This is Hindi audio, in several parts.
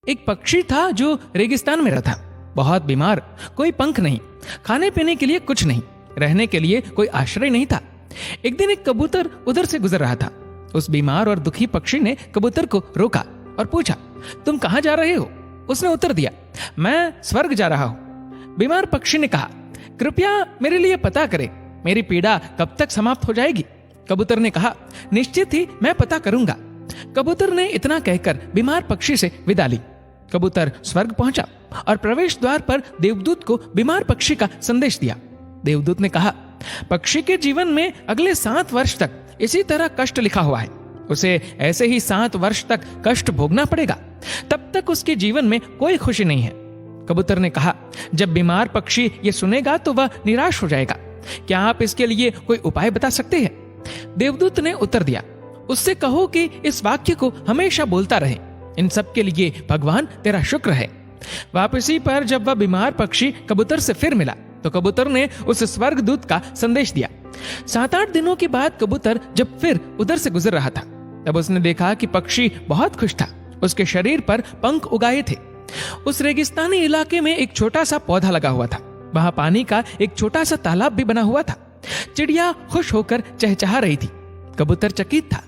एक पक्षी था जो रेगिस्तान में रहता, बहुत बीमार, कोई पंख नहीं, खाने पीने के लिए कुछ नहीं, रहने के लिए कोई आश्रय नहीं था। एक दिन एक कबूतर उधर से गुजर रहा था। उस बीमार और दुखी पक्षी ने कबूतर को रोका और पूछा, तुम कहाँ जा रहे हो? उसने उत्तर दिया, मैं स्वर्ग जा रहा हूं। बीमार पक्षी ने कहा, कृपया मेरे लिए पता करें, मेरी पीड़ा कब तक समाप्त हो जाएगी? कबूतर ने कहा, निश्चित ही मैं पता करूंगा। कबूतर ने इतना कहकर बीमार पक्षी से विदा ली। कबूतर स्वर्ग पहुंचा और प्रवेश द्वार पर देवदूत को बीमार पक्षी का संदेश दिया। देवदूत ने कहा, पक्षी के जीवन में अगले 7 वर्ष तक इसी तरह कष्ट लिखा हुआ है, उसे ऐसे ही 7 वर्ष तक कष्ट भोगना पड़ेगा, तब तक उसके जीवन में कोई खुशी नहीं है। कबूतर ने कहा, जब बीमार पक्षी ये सुनेगा तो वह निराश हो जाएगा, क्या आप इसके लिए कोई उपाय बता सकते हैं? देवदूत ने उत्तर दिया, उससे कहो कि इस वाक्य को हमेशा बोलता रहे, इन सब के लिए भगवान तेरा शुक्र है। वापसी पर जब वह बीमार पक्षी कबूतर से फिर मिला तो कबूतर ने उस स्वर्गदूत का संदेश दिया। 7-8 दिनों के बाद कबूतर जब फिर उधर से गुजर रहा था, तब उसने देखा कि पक्षी बहुत खुश था, उसके शरीर पर पंख उगाए थे। उस रेगिस्तानी इलाके में एक छोटा सा पौधा लगा हुआ था, वहां पानी का एक छोटा सा तालाब भी बना हुआ था। चिड़िया खुश होकर चहचहा रही थी, कबूतर चकित था।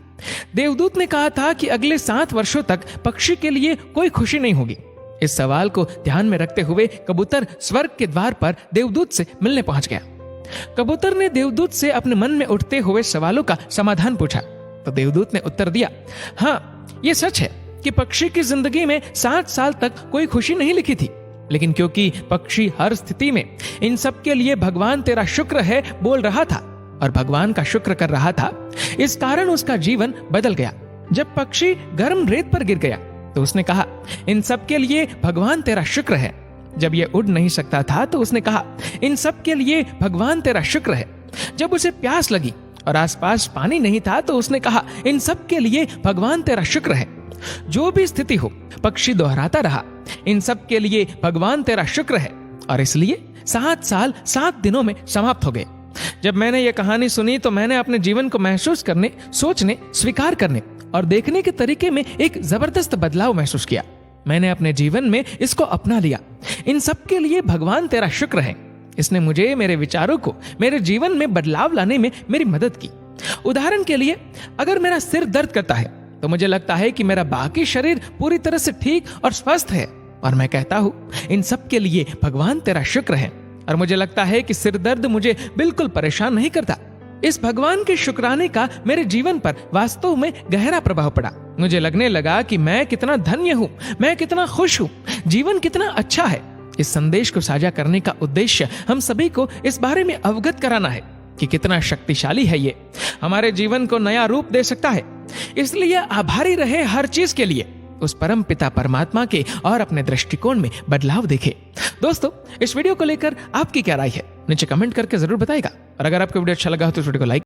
देवदूत ने कहा था कि अगले 7 वर्षों तक पक्षी के लिए कोई खुशी नहीं होगी। इस सवाल को ध्यान में रखते हुए कबूतर स्वर्ग के द्वार पर देवदूत से मिलने पहुंच गया। कबूतर ने देवदूत से अपने मन में उठते हुए सवालों का समाधान पूछा तो देवदूत ने उत्तर दिया, हाँ, ये सच है कि पक्षी की जिंदगी में 7 साल तक कोई खुशी नहीं लिखी थी, लेकिन क्योंकि पक्षी हर स्थिति में इन सब के लिए भगवान तेरा शुक्र है बोल रहा था और भगवान का शुक्र कर रहा था, इस कारण उसका जीवन बदल गया। जब पक्षी गर्म रेत पर गिर गया तो उसने कहा, इन सब के लिए भगवान तेरा शुक्र है। जब यह उड़ नहीं सकता था तो उसने कहा, इन सब के लिए भगवान तेरा शुक्र है। जब उसे प्यास लगी और आसपास पानी नहीं था तो उसने कहा, इन सब के लिए भगवान तेरा शुक्र है। जो भी स्थिति हो, पक्षी दोहराता रहा, इन सब के लिए भगवान तेरा शुक्र है, और इसलिए 7 साल 7 दिनों में समाप्त हो गए। जब मैंने ये कहानी सुनी तो मैंने अपने जीवन को महसूस करने, सोचने, स्वीकार करने और देखने के तरीके में एक जबरदस्त बदलाव महसूस किया। मैंने अपने जीवन में इसको अपना लिया। इन सब के लिए भगवान तेरा शुक्र है। इसने मुझे, मेरे विचारों को, मेरे जीवन में बदलाव लाने में मेरी मदद की। उदाहरण के लिए, अगर मेरा सिर दर्द करता है तो मुझे लगता है कि मेरा बाकी शरीर पूरी तरह से ठीक और स्वस्थ है, और मैं कहता हूँ, इन सब के लिए भगवान तेरा शुक्र है। और मुझे लगता है कि सिर दर्द मुझे बिल्कुल परेशान नहीं करता। इस भगवान के शुक्राने का मेरे जीवन पर वास्तव में गहरा प्रभाव पड़ा। मुझे लगने लगा कि मैं कितना धन्य हूँ, मैं कितना खुश हूँ, जीवन कितना अच्छा है। इस संदेश को साझा करने का उद्देश्य हम सभी को इस बारे में अवगत कराना है कि कितना शक्तिशाली है ये, हमारे जीवन को नया रूप दे सकता है। इसलिए आभारी रहे हर चीज के लिए, उस परम पिता परमात्मा के, और अपने दृष्टिकोण में बदलाव देखे। दोस्तों, इस वीडियो को लेकर आपकी क्या राय है नीचे कमेंट करके जरूर बताइएगा। और अगर आपको वीडियो अच्छा लगा हो तो वीडियो को लाइक